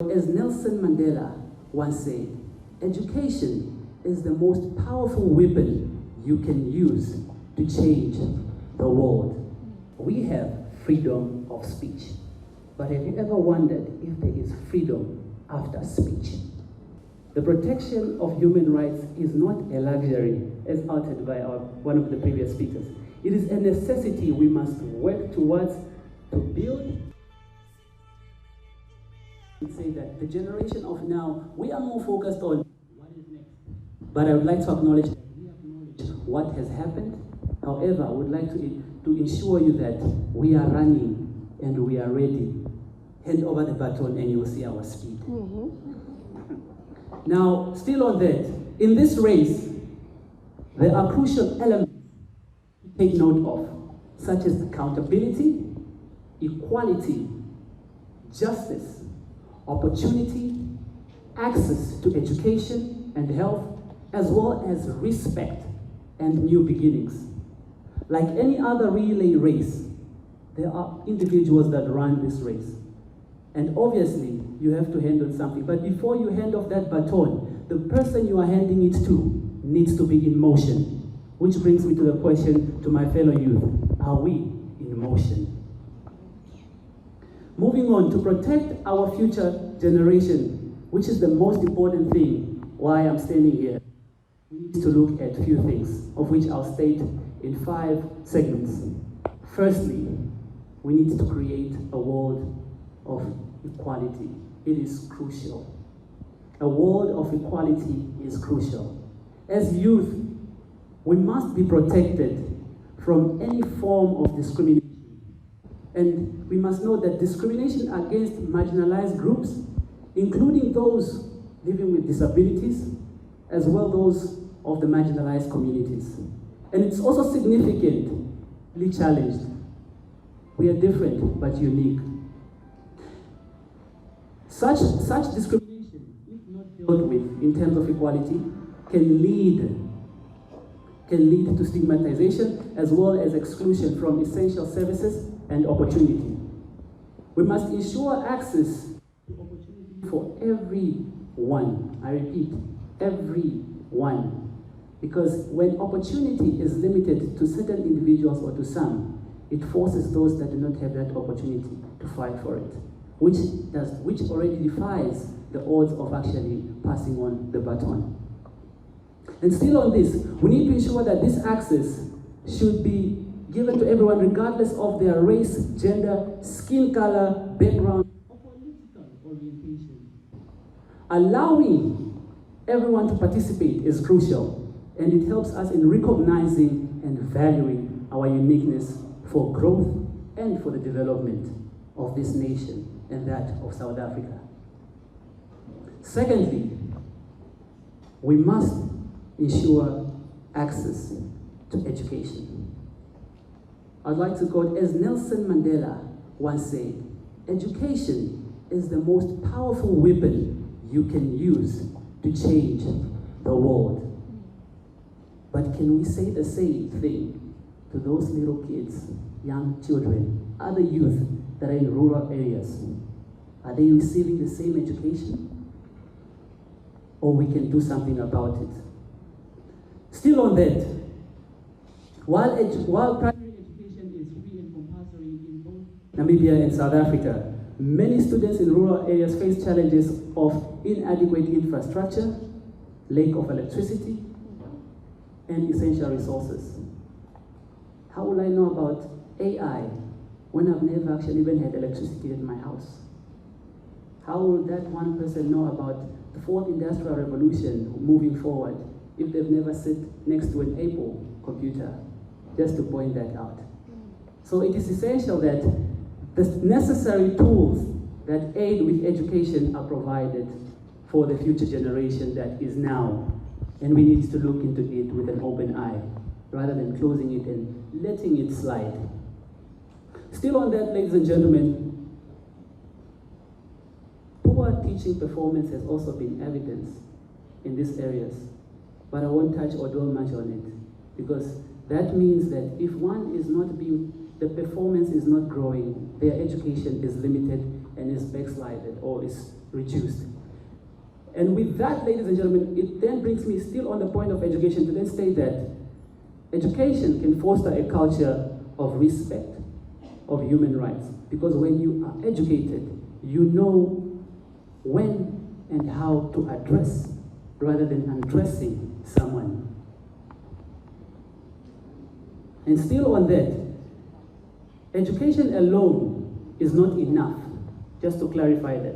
As Nelson Mandela once said, education is the most powerful weapon you can use to change the world. We have freedom of speech, but have you ever wondered if there is freedom after speech? The protection of human rights is not a luxury, as uttered by one of the previous speakers. It is a necessity we must work towards to build. And say that the generation of now, we are more focused on what is next. But I would like to acknowledge that we acknowledge what has happened. However, I would like to ensure you that we are running and we are ready. Hand over the baton and you will see our speed. Now, still on that, in this race, there are crucial elements to take note of, such as accountability, equality, justice, opportunity, access to education and health, as well as respect and new beginnings. Like any other relay race, there are individuals that run this race. And obviously, you have to hand on something. But before you hand off that baton, the person you are handing it to needs to be in motion. Which brings me to the question to my fellow youth. Are we in motion? Moving on, to protect our future generation, which is the most important thing why I'm standing here, we need to look at a few things, of which I'll state in 5 segments. Firstly, we need to create a world of equality. It is crucial. A world of equality is crucial. As youth, we must be protected from any form of discrimination. And we must know that discrimination against marginalized groups, including those living with disabilities, as well those of the marginalized communities. And it's also significantly challenged. We are different but unique. Such discrimination, if not dealt with in terms of equality, can lead to stigmatization as well as exclusion from essential services and opportunity. We must ensure access to opportunity for everyone. I repeat, everyone. Because when opportunity is limited to certain individuals or to some, it forces those that do not have that opportunity to fight for it, which already defies the odds of actually passing on the baton. And still on this, we need to ensure that this access should be given to everyone regardless of their race, gender, skin color, background, or political orientation. Allowing everyone to participate is crucial, and it helps us in recognizing and valuing our uniqueness for growth and for the development of this nation and that of South Africa. Secondly, we must ensure access to education. I'd like to quote, as Nelson Mandela once said, education is the most powerful weapon you can use to change the world. But can we say the same thing to those little kids, young children, other youth that are in rural areas? Are they receiving the same education? Or we can do something about it? Still on that, while primary education is free and compulsory in both Namibia and South Africa, many students in rural areas face challenges of inadequate infrastructure, lack of electricity, and essential resources. How will I know about AI when I've never actually even had electricity in my house? How will that one person know about the 4th Industrial Revolution moving forward if they've never sat next to an Apple computer? Just to point that out. So it is essential that the necessary tools that aid with education are provided for the future generation that is now. And we need to look into it with an open eye, rather than closing it and letting it slide. Still on that, ladies and gentlemen, poor teaching performance has also been evidenced in these areas. But I won't touch or dwell much on it, because that means that if one is not being, the performance is not growing, their education is limited, and is backslided or is reduced. And with that, ladies and gentlemen, it then brings me still on the point of education to then state that education can foster a culture of respect of human rights. Because when you are educated, you know when and how to address rather than undressing someone. And still on that, education alone is not enough. Just to clarify that.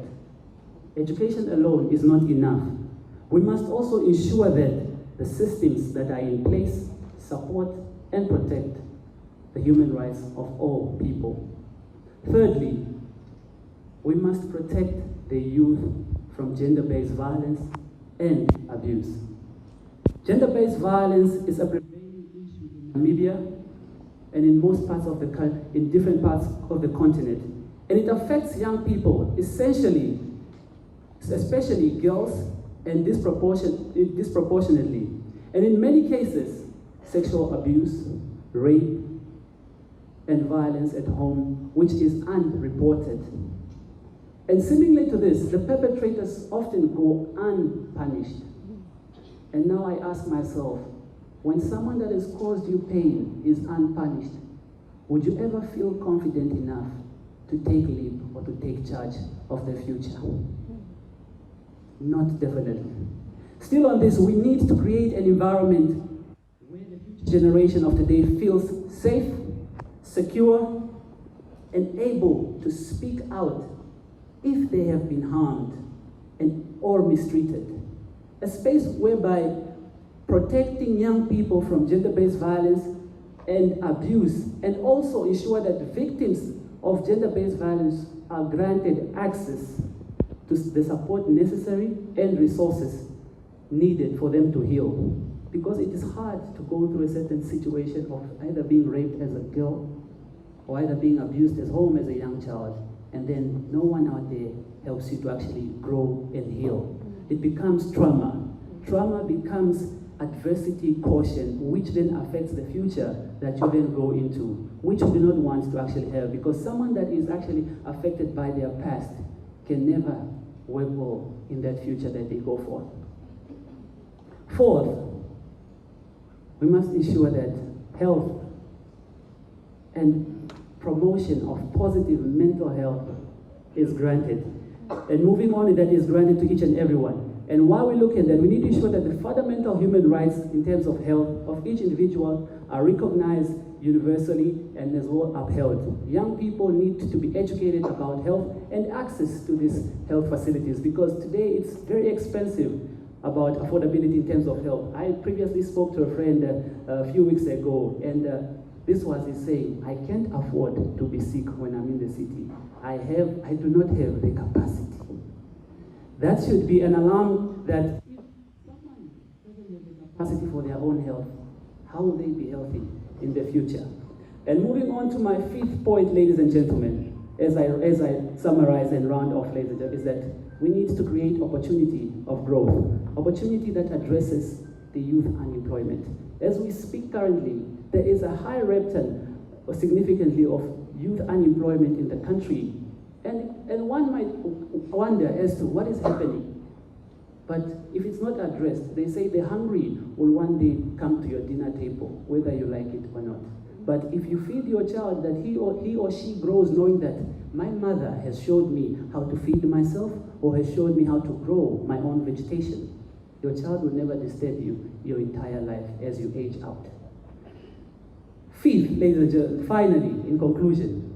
Education alone is not enough. We must also ensure that the systems that are in place support and protect the human rights of all people. Thirdly, we must protect the youth from gender-based violence and abuse. Gender-based violence is a prevailing issue in Namibia and in most parts of in different parts of the continent. And it affects young people, especially girls, and disproportionately. And in many cases, sexual abuse, rape, and violence at home, which is unreported. And similarly to this, the perpetrators often go unpunished. And now I ask myself, when someone that has caused you pain is unpunished, would you ever feel confident enough to take lead or to take charge of the future? Not definitely. Still on this, we need to create an environment where the future generation of today feels safe, secure, and able to speak out if they have been harmed or mistreated. A space whereby protecting young people from gender-based violence and abuse, and also ensure that victims of gender-based violence are granted access to the support necessary and resources needed for them to heal. Because it is hard to go through a certain situation of either being raped as a girl or either being abused at home as a young child, and then no one out there helps you to actually grow and heal. It becomes trauma. Trauma becomes adversity caution, which then affects the future that you then go into, which you do not want to actually have, because someone that is actually affected by their past can never work well in that future that they go for. Fourth, we must ensure that health and promotion of positive mental health is granted. And moving on, that is granted to each and everyone. And while we look at that, we need to ensure that the fundamental human rights in terms of health of each individual are recognized universally and as well upheld. Young people need to be educated about health and access to these health facilities, because today it's very expensive about affordability in terms of health. I previously spoke to a friend a few weeks ago, and this was his saying: I can't afford to be sick when I'm in the city. I do not have the capacity. That should be an alarm that if someone doesn't have the capacity for their own health, how will they be healthy in the future? And moving on to my fifth point, ladies and gentlemen, as I summarize and round off, ladies and gentlemen, is that we need to create opportunity of growth, opportunity that addresses the youth unemployment. As we speak currently, there is a high rate significantly of youth unemployment in the country. And one might wonder as to what is happening. But if it's not addressed, they say the hungry will one day come to your dinner table, whether you like it or not. But if you feed your child that he or she grows knowing that my mother has showed me how to feed myself or has showed me how to grow my own vegetation, your child will never disturb you your entire life as you age out. Fifth, ladies and gentlemen, finally, in conclusion,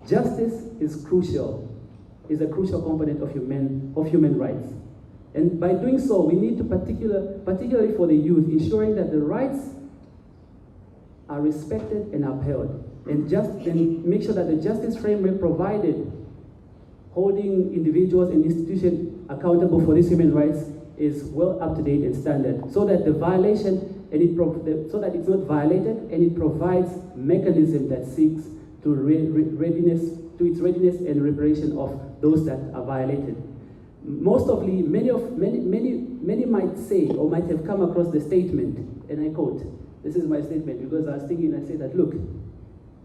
justice is a crucial component of human rights. And by doing so, we need to, particularly for the youth, ensuring that the rights are respected and upheld. And make sure that the justice framework provided holding individuals and institutions accountable for these human rights is well up to date and standard, so that the violation so that it's not violated, and it provides mechanism that seeks to its readiness and reparation of those that are violated. Many might say or might have come across the statement, and I quote, this is my statement because I was thinking, I say that, look,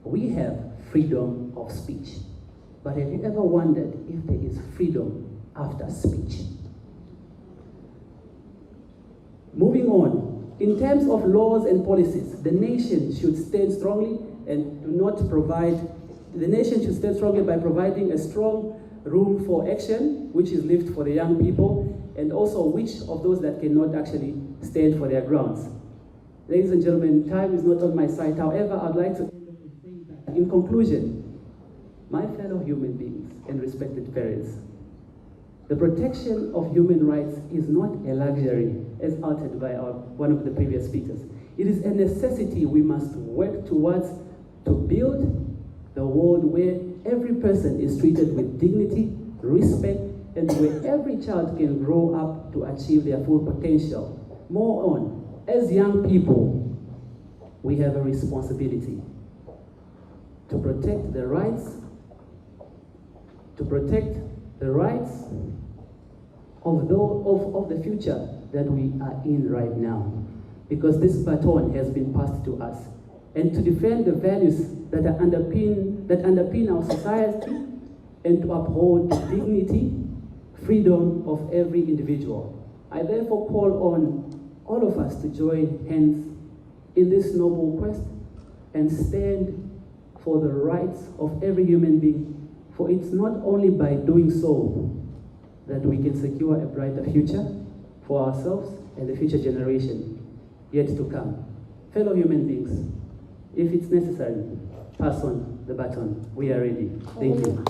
we have freedom of speech. But have you ever wondered if there is freedom after speech? Moving on, in terms of laws and policies, the nation should stand strongly by providing a strong room for action, which is left for the young people, and also which of those that cannot actually stand for their grounds. Ladies and gentlemen, time is not on my side. However, I'd like to end up with saying that, in conclusion, my fellow human beings and respected parents, the protection of human rights is not a luxury, as uttered by one of the previous speakers. It is a necessity we must work towards to build the world where every person is treated with dignity, respect, and where every child can grow up to achieve their full potential. More on, as young people, we have a responsibility to protect the rights of the future that we are in right now, because this baton has been passed to us, and to defend the values that underpin our society, and to uphold the dignity, freedom of every individual. I therefore call on all of us to join hands in this noble quest and stand for the rights of every human being, for it's not only by doing so that we can secure a brighter future for ourselves and the future generation yet to come. Fellow human beings, if it's necessary, pass on the baton. We are ready. Thank you.